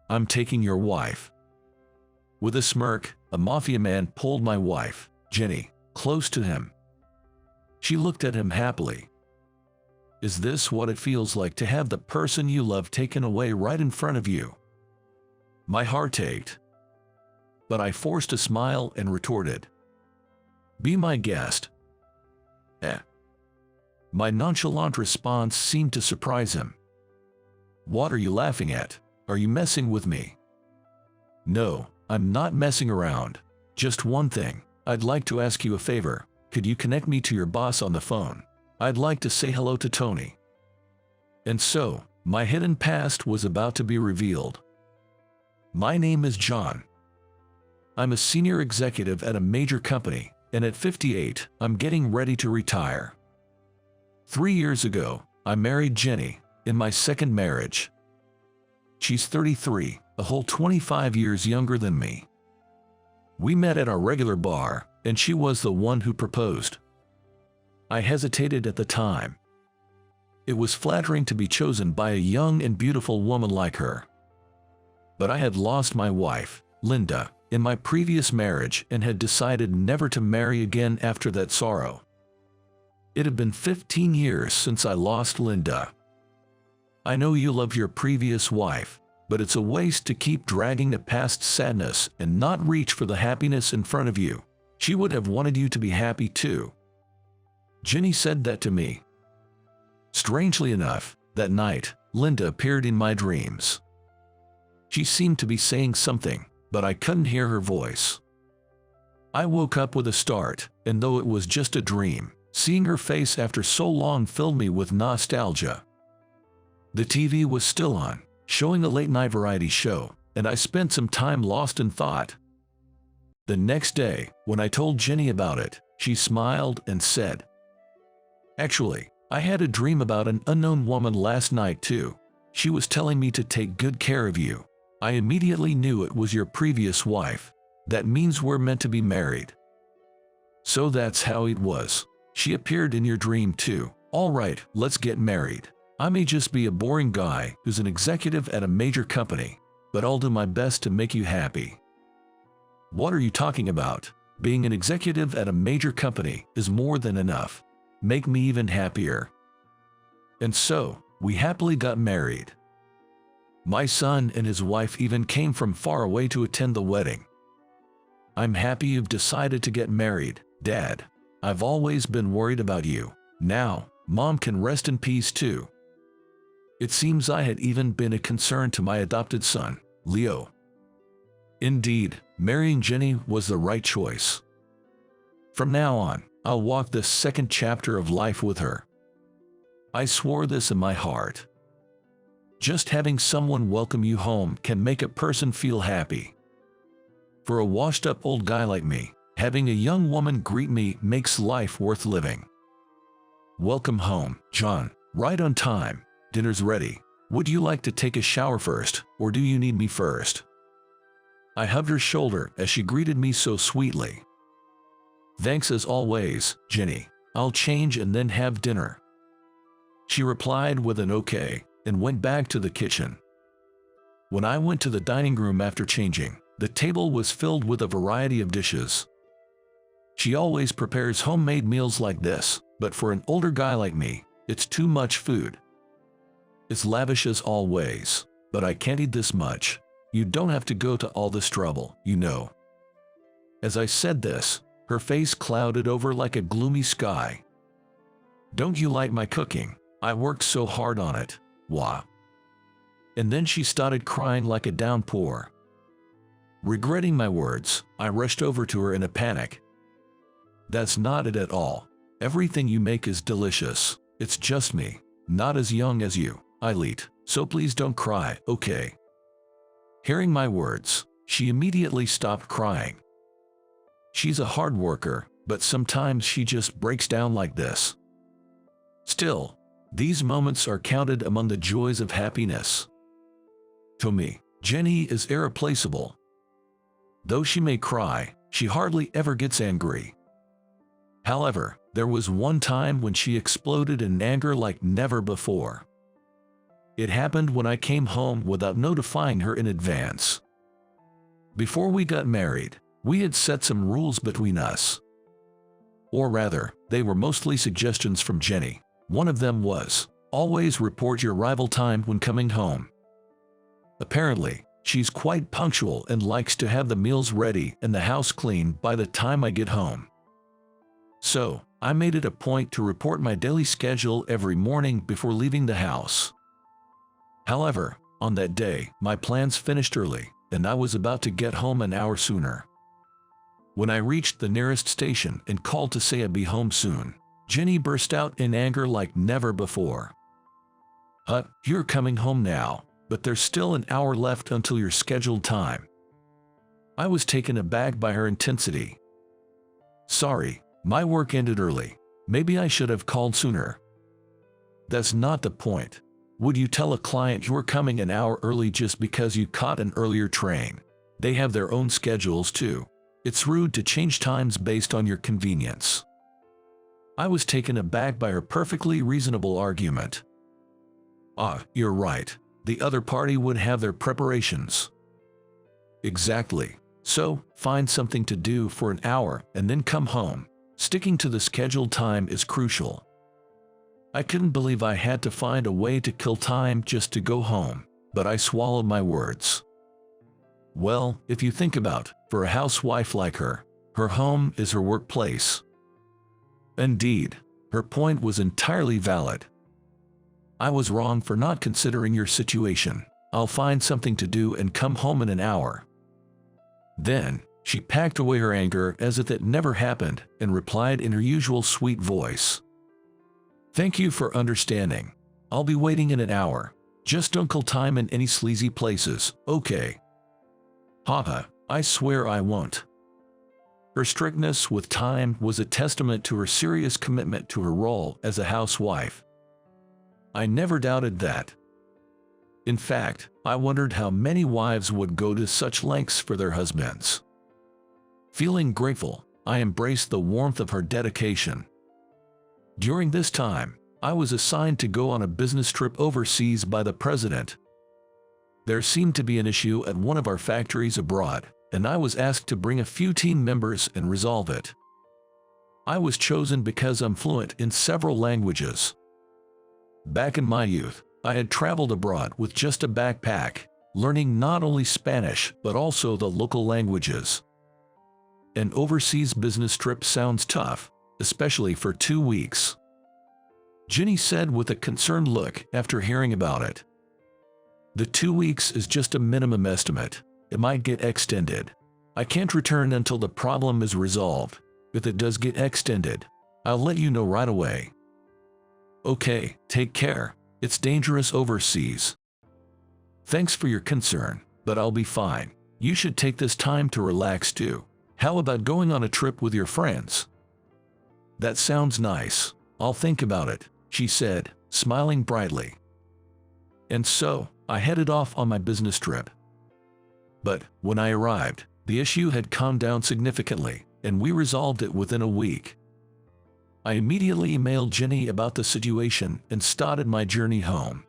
I'm taking your wife." With a smirk, a mafia man pulled my wife, Jenny, close to him. She looked at him happily. Is this what it feels like to have the person you love taken away right in front of you? My heart ached. But I forced a smile and retorted, "Be my guest." My nonchalant response seemed to surprise him. "What are you laughing at? Are you messing with me?" "No, I'm not messing around. Just one thing. I'd like to ask you a favor. Could you connect me to your boss on the phone? I'd like to say hello to Tony." And so, my hidden past was about to be revealed. My name is John. I'm a senior executive at a major company, and at 58, I'm getting ready to retire. 3 years ago, I married Jenny, in my second marriage. She's 33, a whole 25 years younger than me. We met at our regular bar, and she was the one who proposed. I hesitated at the time. It was flattering to be chosen by a young and beautiful woman like her. But I had lost my wife, Linda, in my previous marriage and had decided never to marry again after that sorrow. It had been 15 years since I lost Linda. I know you love your previous wife, but it's a waste to keep dragging the past sadness and not reach for the happiness in front of you. She would have wanted you to be happy too. Jenny said that to me. Strangely enough, that night, Linda appeared in my dreams. She seemed to be saying something, but I couldn't hear her voice. I woke up with a start, and though it was just a dream, seeing her face after so long filled me with nostalgia. The TV was still on, showing a late-night variety show, and I spent some time lost in thought. The next day, when I told Jenny about it, she smiled and said, "Actually, I had a dream about an unknown woman last night too. She was telling me to take good care of you. I immediately knew it was your previous wife. That means we're meant to be married." So that's how it was. She appeared in your dream too. All right, let's get married. I may just be a boring guy who's an executive at a major company, but I'll do my best to make you happy. What are you talking about? Being an executive at a major company is more than enough. Make me even happier. And so, we happily got married. My son and his wife even came from far away to attend the wedding. I'm happy you've decided to get married, Dad. I've always been worried about you. Now, Mom can rest in peace too. It seems I had even been a concern to my adopted son, Leo. Indeed, marrying Jenny was the right choice. From now on, I'll walk this second chapter of life with her. I swore this in my heart. Just having someone welcome you home can make a person feel happy. For a washed-up old guy like me, having a young woman greet me makes life worth living. Welcome home, John. Right on time. Dinner's ready. Would you like to take a shower first, or do you need me first? I hugged her shoulder as she greeted me so sweetly. Thanks as always, Jenny. I'll change and then have dinner. She replied with an okay, and went back to the kitchen. When I went to the dining room after changing, the table was filled with a variety of dishes. She always prepares homemade meals like this, but for an older guy like me, it's too much food. It's lavish as always, but I can't eat this much. You don't have to go to all this trouble, you know. As I said this, her face clouded over like a gloomy sky. Don't you like my cooking? I worked so hard on it. Wah. And then she started crying like a downpour. Regretting my words, I rushed over to her in a panic. That's not it at all. Everything you make is delicious. It's just me, not as young as you, Eileen, so please don't cry, okay? Hearing my words, she immediately stopped crying. She's a hard worker, but sometimes she just breaks down like this. Still, these moments are counted among the joys of happiness. To me, Jenny is irreplaceable. Though she may cry, she hardly ever gets angry. However, there was one time when she exploded in anger like never before. It happened when I came home without notifying her in advance. Before we got married, we had set some rules between us. Or rather, they were mostly suggestions from Jenny. One of them was, always report your arrival time when coming home. Apparently, she's quite punctual and likes to have the meals ready and the house clean by the time I get home. So, I made it a point to report my daily schedule every morning before leaving the house. However, on that day, my plans finished early, and I was about to get home an hour sooner. When I reached the nearest station and called to say I'd be home soon, Jenny burst out in anger like never before. You're coming home now, but there's still an hour left until your scheduled time." I was taken aback by her intensity. "Sorry, my work ended early. Maybe I should have called sooner." "That's not the point. Would you tell a client you're coming an hour early just because you caught an earlier train? They have their own schedules too. It's rude to change times based on your convenience." I was taken aback by her perfectly reasonable argument. You're right. The other party would have their preparations." "Exactly. So, find something to do for an hour and then come home. Sticking to the scheduled time is crucial." I couldn't believe I had to find a way to kill time just to go home, but I swallowed my words. Well, if you think about, for a housewife like her home is her workplace. Indeed, her point was entirely valid. "I was wrong for not considering your situation. I'll find something to do and come home in an hour." Then, she packed away her anger as if it never happened and replied in her usual sweet voice. "Thank you for understanding. I'll be waiting in an hour. Just don't kill time in any sleazy places, okay?" I swear I won't." Her strictness with time was a testament to her serious commitment to her role as a housewife. I never doubted that. In fact, I wondered how many wives would go to such lengths for their husbands. Feeling grateful, I embraced the warmth of her dedication. During this time, I was assigned to go on a business trip overseas by the president. There seemed to be an issue at one of our factories abroad, and I was asked to bring a few team members and resolve it. I was chosen because I'm fluent in several languages. Back in my youth, I had traveled abroad with just a backpack, learning not only Spanish but also the local languages. An overseas business trip sounds tough, especially for 2 weeks. Jenny said with a concerned look after hearing about it. "The 2 weeks is just a minimum estimate. It might get extended. I can't return until the problem is resolved. If it does get extended, I'll let you know right away." "Okay, take care. It's dangerous overseas." "Thanks for your concern, but I'll be fine. You should take this time to relax too. How about going on a trip with your friends?" "That sounds nice. I'll think about it," she said, smiling brightly. And so, I headed off on my business trip. But when I arrived, the issue had calmed down significantly, and we resolved it within a week. I immediately emailed Jenny about the situation and started my journey home.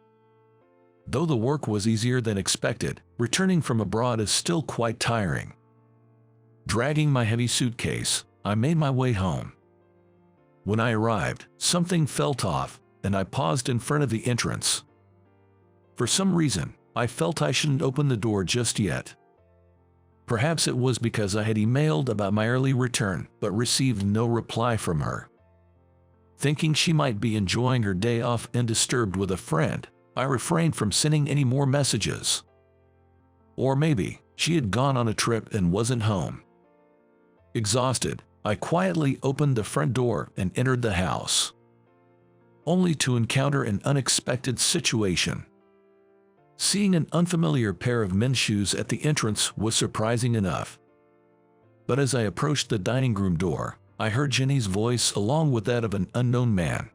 Though the work was easier than expected, returning from abroad is still quite tiring. Dragging my heavy suitcase, I made my way home. When I arrived, something felt off, and I paused in front of the entrance. For some reason, I felt I shouldn't open the door just yet. Perhaps it was because I had emailed about my early return but received no reply from her. Thinking she might be enjoying her day off undisturbed with a friend, I refrained from sending any more messages. Or maybe she had gone on a trip and wasn't home. Exhausted, I quietly opened the front door and entered the house, only to encounter an unexpected situation. Seeing an unfamiliar pair of men's shoes at the entrance was surprising enough. But as I approached the dining room door, I heard Jenny's voice along with that of an unknown man.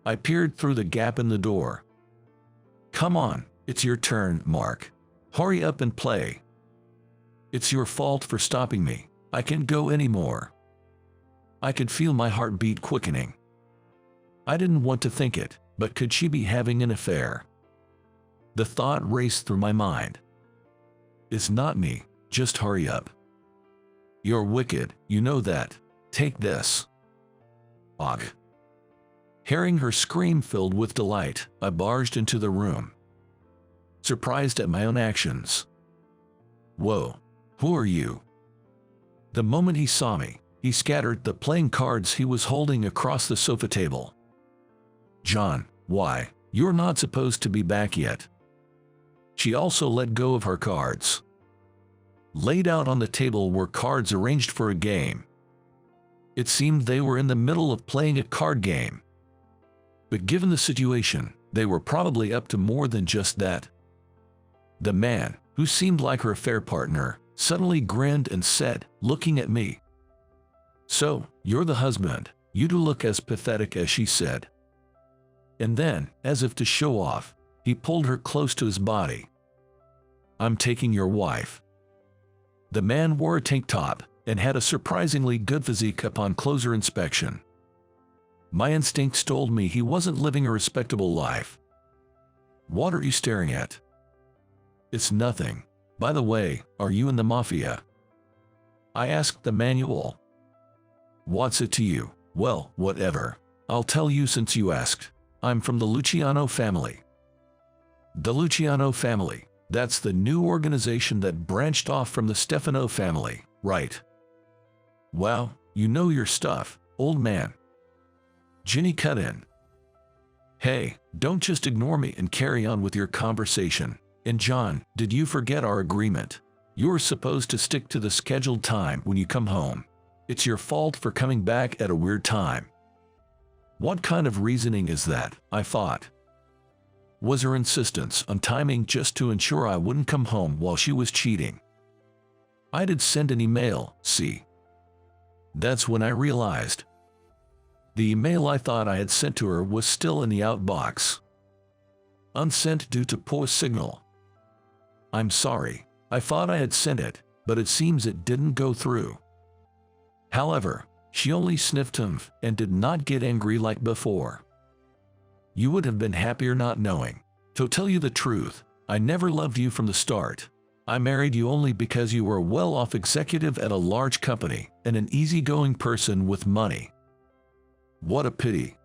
I peered through the gap in the door. "Come on, it's your turn, Mark. Hurry up and play. It's your fault for stopping me. I can't go anymore." I could feel my heartbeat quickening. I didn't want to think it, but could she be having an affair? The thought raced through my mind. It's not me, just hurry up. You're wicked, you know that. Take this. Ugh. Hearing her scream filled with delight, I barged into the room, surprised at my own actions. Whoa, who are you? The moment he saw me, he scattered the playing cards he was holding across the sofa table. John, why, you're not supposed to be back yet. She also let go of her cards. Laid out on the table were cards arranged for a game. It seemed they were in the middle of playing a card game. But given the situation, they were probably up to more than just that. The man, who seemed like her affair partner, suddenly grinned and said, looking at me, "So, you're the husband. You do look as pathetic as she said." And then, as if to show off, he pulled her close to his body. "I'm taking your wife." The man wore a tank top and had a surprisingly good physique upon closer inspection. My instincts told me he wasn't living a respectable life. "What are you staring at?" "It's nothing. By the way, are you in the mafia?" I asked the manual. "What's it to you?" "Well, whatever. I'll tell you since you asked. I'm from the Luciano family." The Luciano family, that's the new organization that branched off from the Stefano family, right? "Wow, you know your stuff, old man." Ginny cut in. "Hey, don't just ignore me and carry on with your conversation. And John, did you forget our agreement? You're supposed to stick to the scheduled time when you come home. It's your fault for coming back at a weird time." What kind of reasoning is that, I thought. Was her insistence on timing just to ensure I wouldn't come home while she was cheating? I did send an email, see. That's when I realized. The email I thought I had sent to her was still in the outbox. Unsent due to poor signal. "I'm sorry. I thought I had sent it, but it seems it didn't go through." However, she only sniffed him and did not get angry like before. "You would have been happier not knowing. To tell you the truth, I never loved you from the start. I married you only because you were a well-off executive at a large company and an easygoing person with money." "What a pity,"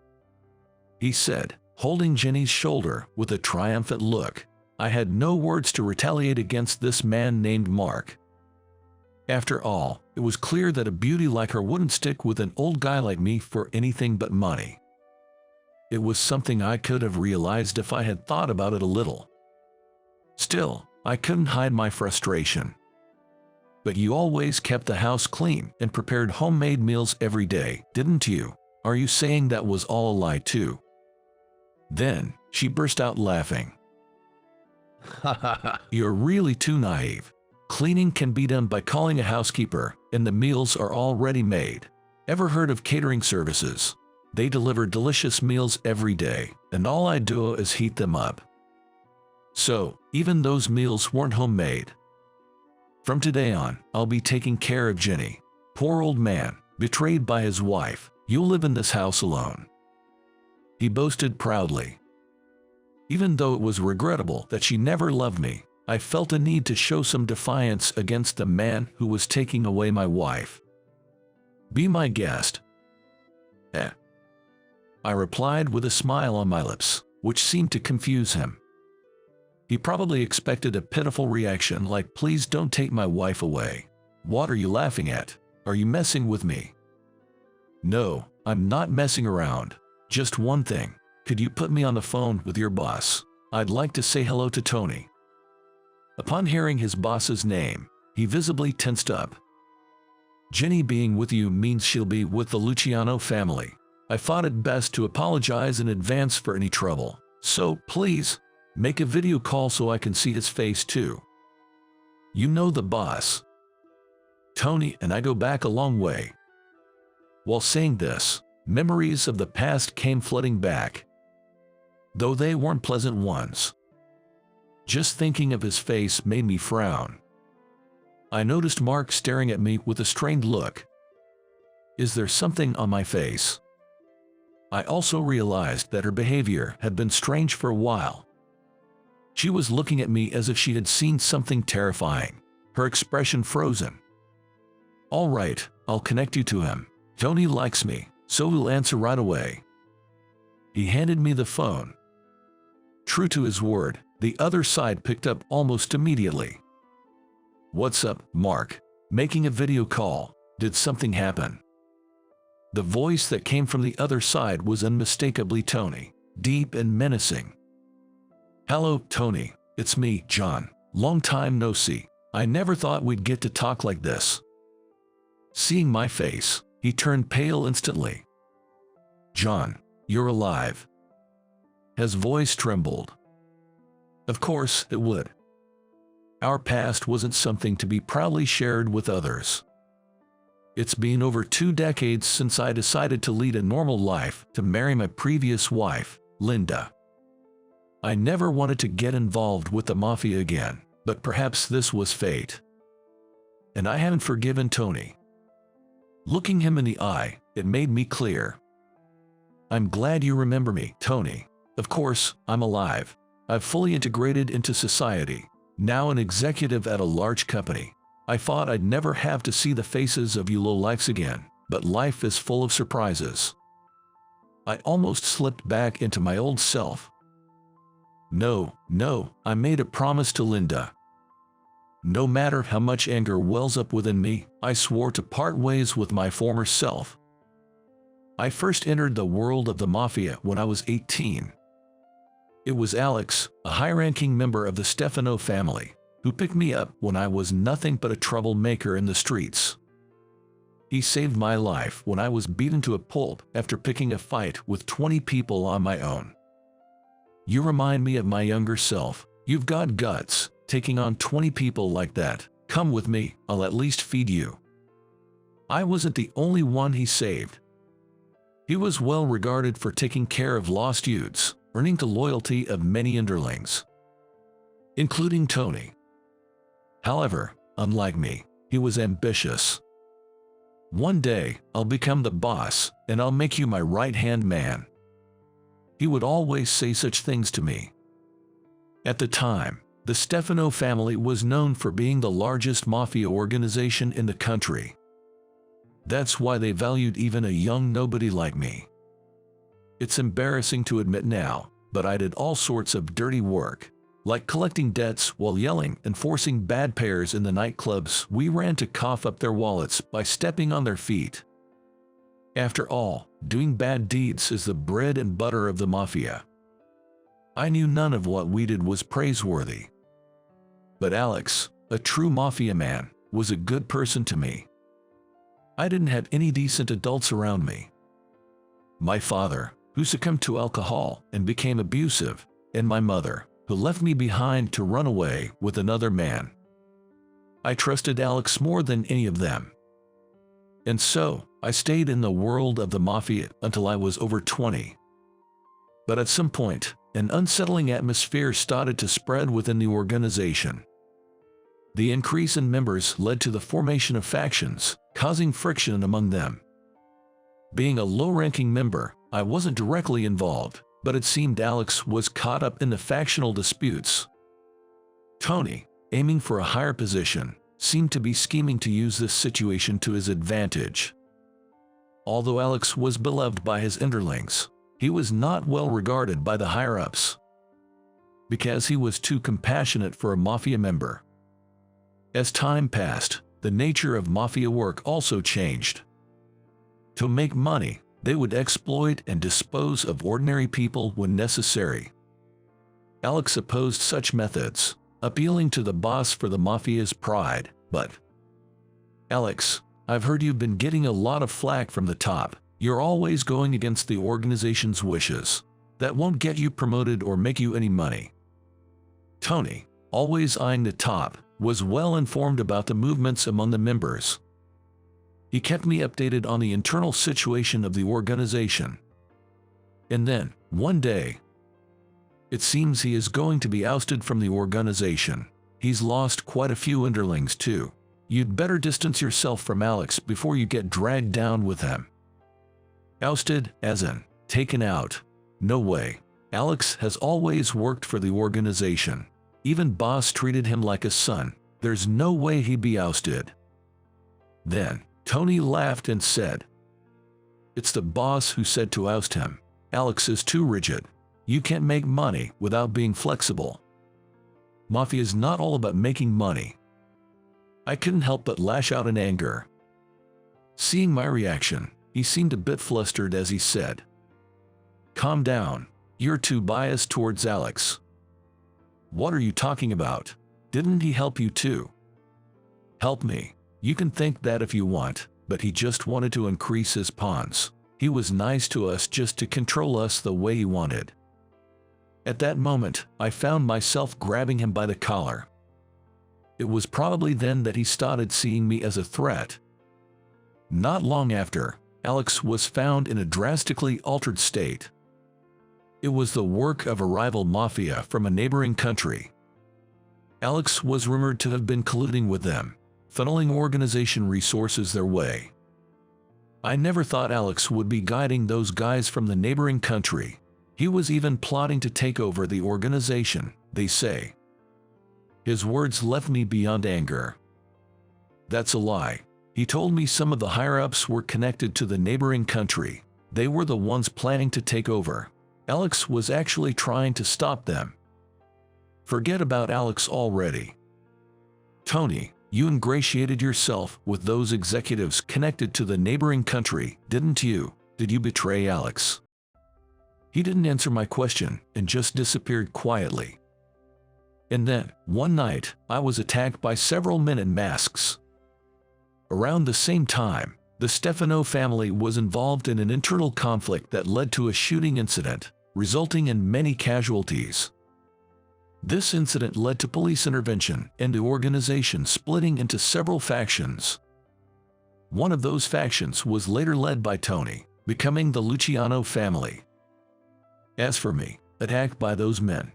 he said, holding Jenny's shoulder with a triumphant look. I had no words to retaliate against this man named Mark. After all, it was clear that a beauty like her wouldn't stick with an old guy like me for anything but money. It was something I could have realized if I had thought about it a little. Still, I couldn't hide my frustration. "But you always kept the house clean and prepared homemade meals every day, didn't you? Are you saying that was all a lie too?" Then, she burst out laughing. "You're really too naive. Cleaning can be done by calling a housekeeper, and the meals are already made. Ever heard of catering services? They deliver delicious meals every day, and all I do is heat them up. So, even those meals weren't homemade. From today on, I'll be taking care of Jenny. Poor old man, betrayed by his wife. You'll live in this house alone," he boasted proudly. Even though it was regrettable that she never loved me, I felt a need to show some defiance against the man who was taking away my wife. "Be my guest." "Eh," I replied with a smile on my lips, which seemed to confuse him. He probably expected a pitiful reaction like, "Please don't take my wife away." "What are you laughing at? Are you messing with me?" "No, I'm not messing around. Just one thing. Could you put me on the phone with your boss? I'd like to say hello to Tony." Upon hearing his boss's name, he visibly tensed up. "Jenny being with you means she'll be with the Luciano family. I thought it best to apologize in advance for any trouble. So, please, make a video call so I can see his face too. You know the boss. Tony and I go back a long way." While saying this, memories of the past came flooding back, though they weren't pleasant ones. Just thinking of his face made me frown. I noticed Mark staring at me with a strained look. Is there something on my face? I also realized that her behavior had been strange for a while. She was looking at me as if she had seen something terrifying, her expression frozen. "All right, I'll connect you to him. Tony likes me, so he'll answer right away." He handed me the phone. True to his word, the other side picked up almost immediately. "What's up, Mark? Making a video call. Did something happen?" The voice that came from the other side was unmistakably Tony, deep and menacing. "Hello, Tony. It's me, John. Long time no see. I never thought we'd get to talk like this." Seeing my face, he turned pale instantly. "John, you're alive." His voice trembled. Of course it would. Our past wasn't something to be proudly shared with others. It's been over 2 decades since I decided to lead a normal life, to marry my previous wife, Linda. I never wanted to get involved with the mafia again, but perhaps this was fate. And I haven't forgiven Tony. Looking him in the eye, it made me clear. "I'm glad you remember me, Tony. Of course, I'm alive. I've fully integrated into society, now an executive at a large company. I thought I'd never have to see the faces of you lowlifes again, but life is full of surprises." I almost slipped back into my old self. No, I made a promise to Linda. No matter how much anger wells up within me, I swore to part ways with my former self. I first entered the world of the mafia when I was 18. It was Alex, a high-ranking member of the Stefano family, who picked me up when I was nothing but a troublemaker in the streets. He saved my life when I was beaten to a pulp after picking a fight with 20 people on my own. "You remind me of my younger self. You've got guts, taking on 20 people like that. Come with me, I'll at least feed you." I wasn't the only one he saved. He was well regarded for taking care of lost youths, earning the loyalty of many underlings, including Tony. However, unlike me, he was ambitious. "One day, I'll become the boss, and I'll make you my right-hand man." He would always say such things to me. At the time, the Stefano family was known for being the largest mafia organization in the country. That's why they valued even a young nobody like me. It's embarrassing to admit now, but I did all sorts of dirty work, like collecting debts while yelling and forcing bad payers in the nightclubs we ran to cough up their wallets by stepping on their feet. After all, doing bad deeds is the bread and butter of the mafia. I knew none of what we did was praiseworthy. But Alex, a true mafia man, was a good person to me. I didn't have any decent adults around me. My father, who succumbed to alcohol and became abusive, and my mother, who left me behind to run away with another man. I trusted Alex more than any of them. And so, I stayed in the world of the mafia until I was over 20. But at some point, an unsettling atmosphere started to spread within the organization. The increase in members led to the formation of factions, causing friction among them. Being a low-ranking member, I wasn't directly involved, but it seemed Alex was caught up in the factional disputes. Tony, aiming for a higher position, seemed to be scheming to use this situation to his advantage. Although Alex was beloved by his underlings, he was not well regarded by the higher-ups, because he was too compassionate for a mafia member. As time passed, the nature of mafia work also changed. To make money, they would exploit and dispose of ordinary people when necessary. Alex opposed such methods, appealing to the boss for the mafia's pride, but, "Alex, I've heard you've been getting a lot of flack from the top. You're always going against the organization's wishes. That won't get you promoted or make you any money." Tony, always eyeing the top, was well informed about the movements among the members. He kept me updated on the internal situation of the organization. And then, one day, it seems he is going to be ousted from the organization. He's lost quite a few underlings too. You'd better distance yourself from Alex before you get dragged down with him. Ousted, as in, taken out. No way. Alex has always worked for the organization. Even boss treated him like a son. There's no way he'd be ousted." Then, Tony laughed and said, "It's the boss who said to oust him. Alex is too rigid. You can't make money without being flexible. Mafia is not all about making money." I couldn't help but lash out in anger. Seeing my reaction, he seemed a bit flustered as he said, "Calm down. You're too biased towards Alex." "What are you talking about? Didn't he help you too?" "Help me? You can think that if you want, but he just wanted to increase his pawns. He was nice to us just to control us the way he wanted." At that moment, I found myself grabbing him by the collar. It was probably then that he started seeing me as a threat. Not long after, Alex was found in a drastically altered state. It was the work of a rival mafia from a neighboring country. Alex was rumored to have been colluding with them, funneling organization resources their way. I never thought Alex would be guiding those guys from the neighboring country. He was even plotting to take over the organization, they say. His words left me beyond anger. That's a lie. He told me some of the higher-ups were connected to the neighboring country. They were the ones planning to take over. Alex was actually trying to stop them. Forget about Alex already. Tony, you ingratiated yourself with those executives connected to the neighboring country, didn't you? Did you betray Alex? He didn't answer my question and just disappeared quietly. And then, one night, I was attacked by several men in masks. Around the same time, the Stefano family was involved in an internal conflict that led to a shooting incident, resulting in many casualties. This incident led to police intervention and the organization splitting into several factions. One of those factions was later led by Tony, becoming the Luciano family. As for me, attacked by those men,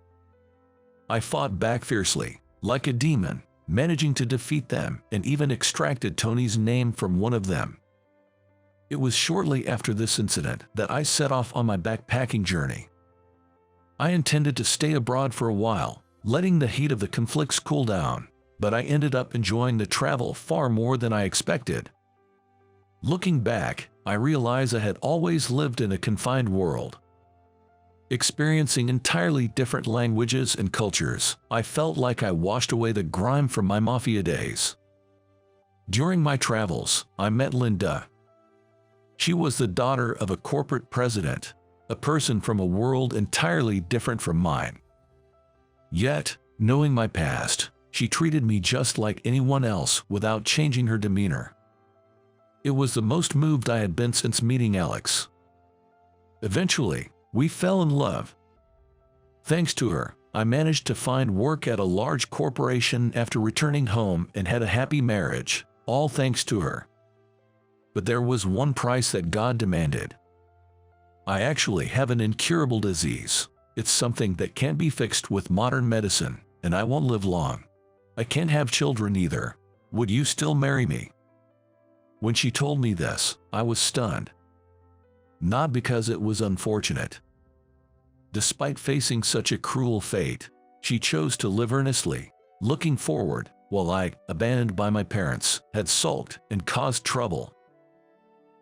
I fought back fiercely, like a demon, managing to defeat them and even extracted Tony's name from one of them. It was shortly after this incident that I set off on my backpacking journey. I intended to stay abroad for a while, letting the heat of the conflicts cool down, but I ended up enjoying the travel far more than I expected. Looking back, I realize I had always lived in a confined world. Experiencing entirely different languages and cultures, I felt like I washed away the grime from my mafia days. During my travels, I met Linda. She was the daughter of a corporate president, a person from a world entirely different from mine. Yet, knowing my past, she treated me just like anyone else without changing her demeanor. It was the most moved I had been since meeting Alex. Eventually, we fell in love. Thanks to her, I managed to find work at a large corporation after returning home and had a happy marriage, all thanks to her. But there was one price that God demanded. I actually have an incurable disease. It's something that can't be fixed with modern medicine, and I won't live long. I can't have children either. Would you still marry me? When she told me this, I was stunned. Not because it was unfortunate. Despite facing such a cruel fate, she chose to live earnestly, looking forward, while I, abandoned by my parents, had sulked and caused trouble.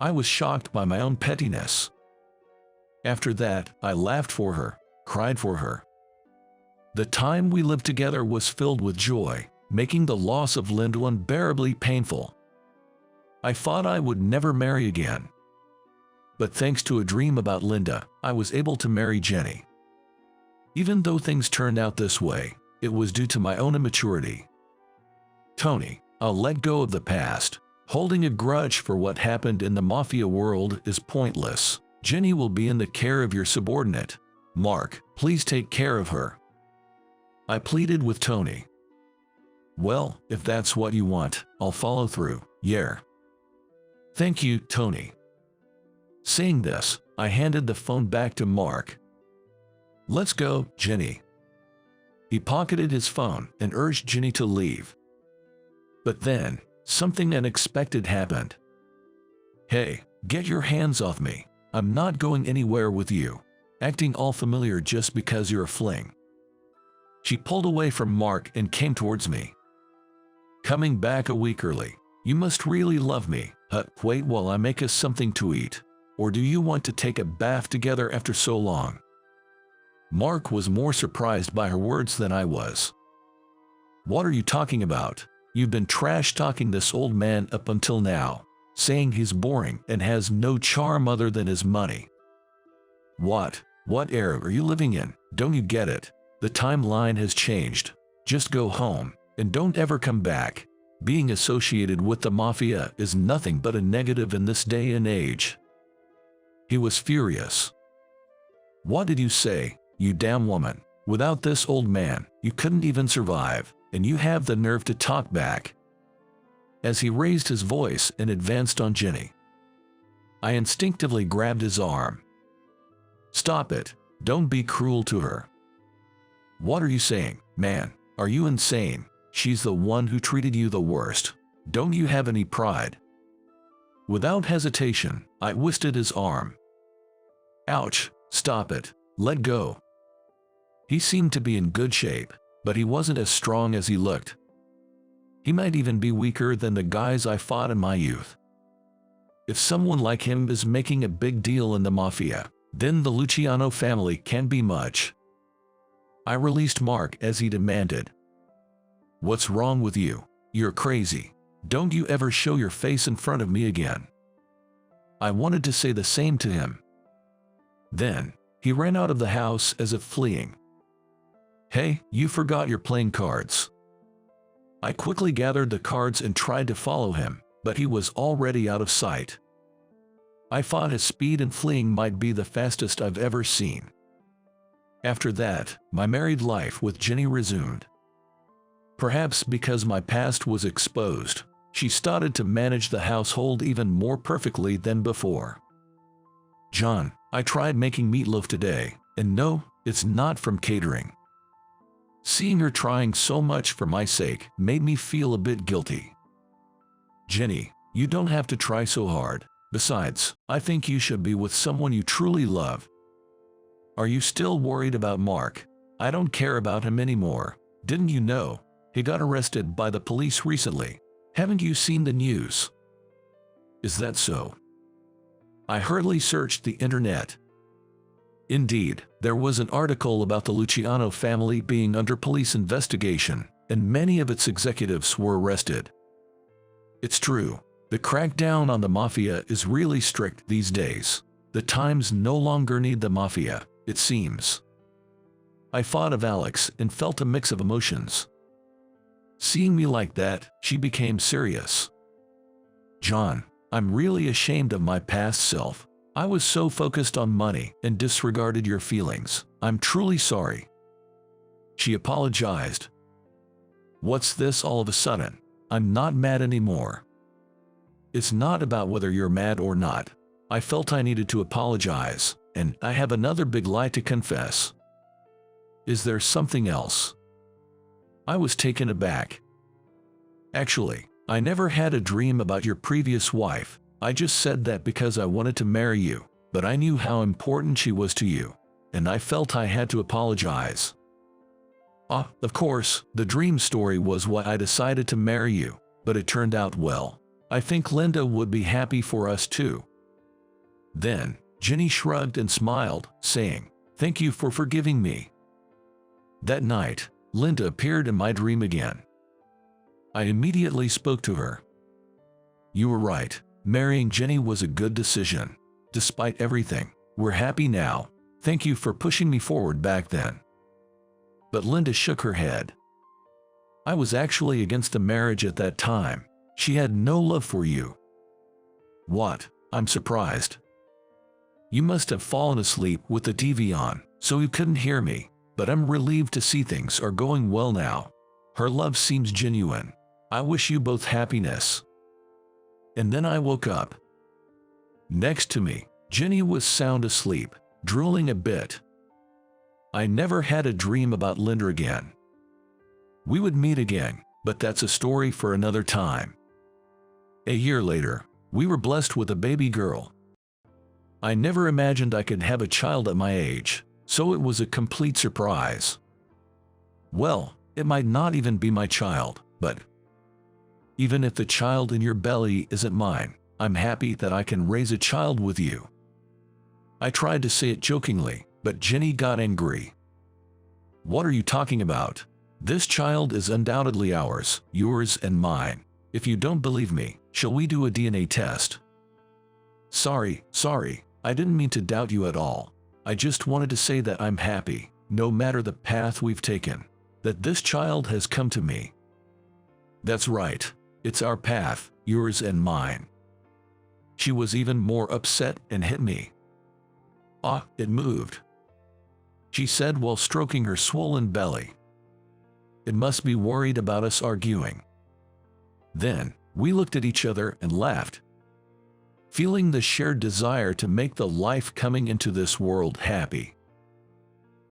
I was shocked by my own pettiness. After that, I laughed for her, cried for her. The time we lived together was filled with joy, making the loss of Linda unbearably painful. I thought I would never marry again. But thanks to a dream about Linda, I was able to marry Jenny. Even though things turned out this way, it was due to my own immaturity. Tony, I'll let go of the past. Holding a grudge for what happened in the mafia world is pointless. Jenny will be in the care of your subordinate. Mark, please take care of her. I pleaded with Tony. Well, if that's what you want, I'll follow through, yeah. Thank you, Tony. Saying this, I handed the phone back to Mark. Let's go, Jenny. He pocketed his phone and urged Jenny to leave. But then, something unexpected happened. Hey, get your hands off me. I'm not going anywhere with you. acting all familiar just because you're a fling. She pulled away from Mark and came towards me. Coming back a week early. You must really love me. Wait while I make us something to eat. Or do you want to take a bath together after so long? Mark was more surprised by her words than I was. What are you talking about? You've been trash-talking this old man up until now, saying he's boring and has no charm other than his money. What era are you living in? Don't you get it? The timeline has changed. Just go home and don't ever come back. Being associated with the mafia is nothing but a negative in this day and age. He was furious. What did you say, you damn woman? Without this old man, you couldn't even survive, and you have the nerve to talk back. As he raised his voice and advanced on Jenny, I instinctively grabbed his arm. Stop it. Don't be cruel to her. What are you saying, man? Are you insane? She's the one who treated you the worst. Don't you have any pride? Without hesitation, I twisted his arm. Ouch, stop it. Let go. He seemed to be in good shape, but he wasn't as strong as he looked. He might even be weaker than the guys I fought in my youth. If someone like him is making a big deal in the mafia, then the Luciano family can't be much. I released Mark as he demanded. What's wrong with you? You're crazy. Don't you ever show your face in front of me again. I wanted to say the same to him. Then, he ran out of the house as if fleeing. Hey, you forgot your playing cards. I quickly gathered the cards and tried to follow him, but he was already out of sight. I thought his speed in fleeing might be the fastest I've ever seen. After that, my married life with Jenny resumed. Perhaps because my past was exposed, she started to manage the household even more perfectly than before. John, I tried making meatloaf today, and no, it's not from catering. Seeing her trying so much for my sake made me feel a bit guilty. Jenny, you don't have to try so hard. Besides, I think you should be with someone you truly love. Are you still worried about Mark? I don't care about him anymore. Didn't you know? He got arrested by the police recently. Haven't you seen the news? Is that so? I hurriedly searched the internet. Indeed, there was an article about the Luciano family being under police investigation, and many of its executives were arrested. It's true. The crackdown on the mafia is really strict these days. The times no longer need the mafia, it seems. I thought of Alex and felt a mix of emotions. Seeing me like that, she became serious. John, I'm really ashamed of my past self. I was so focused on money and disregarded your feelings. I'm truly sorry. She apologized. What's this all of a sudden? I'm not mad anymore. It's not about whether you're mad or not. I felt I needed to apologize, and I have another big lie to confess. Is there something else? I was taken aback. Actually, I never had a dream about your previous wife. I just said that because I wanted to marry you, but I knew how important she was to you, and I felt I had to apologize. Of course, the dream story was why I decided to marry you, but it turned out well. I think Linda would be happy for us too. Then, Jenny shrugged and smiled, saying, "Thank you for forgiving me." That night, Linda appeared in my dream again. I immediately spoke to her. You were right. Marrying Jenny was a good decision. Despite everything, we're happy now. Thank you for pushing me forward back then. But Linda shook her head. I was actually against the marriage at that time. She had no love for you. What? I'm surprised. You must have fallen asleep with the TV on, so you couldn't hear me, but I'm relieved to see things are going well now. Her love seems genuine. I wish you both happiness. And then I woke up. Next to me, Jenny was sound asleep, drooling a bit. I never had a dream about Linda again. We would meet again, but that's a story for another time. A year later, we were blessed with a baby girl. I never imagined I could have a child at my age, so it was a complete surprise. Well, it might not even be my child, but even if the child in your belly isn't mine, I'm happy that I can raise a child with you. I tried to say it jokingly, but Jenny got angry. What are you talking about? This child is undoubtedly ours, yours and mine. If you don't believe me, shall we do a DNA test? Sorry, I didn't mean to doubt you at all. I just wanted to say that I'm happy, no matter the path we've taken, that this child has come to me. That's right, it's our path, yours and mine. She was even more upset and hit me. Ah, it moved, she said while stroking her swollen belly. It must be worried about us arguing. Then, we looked at each other and laughed, feeling the shared desire to make the life coming into this world happy.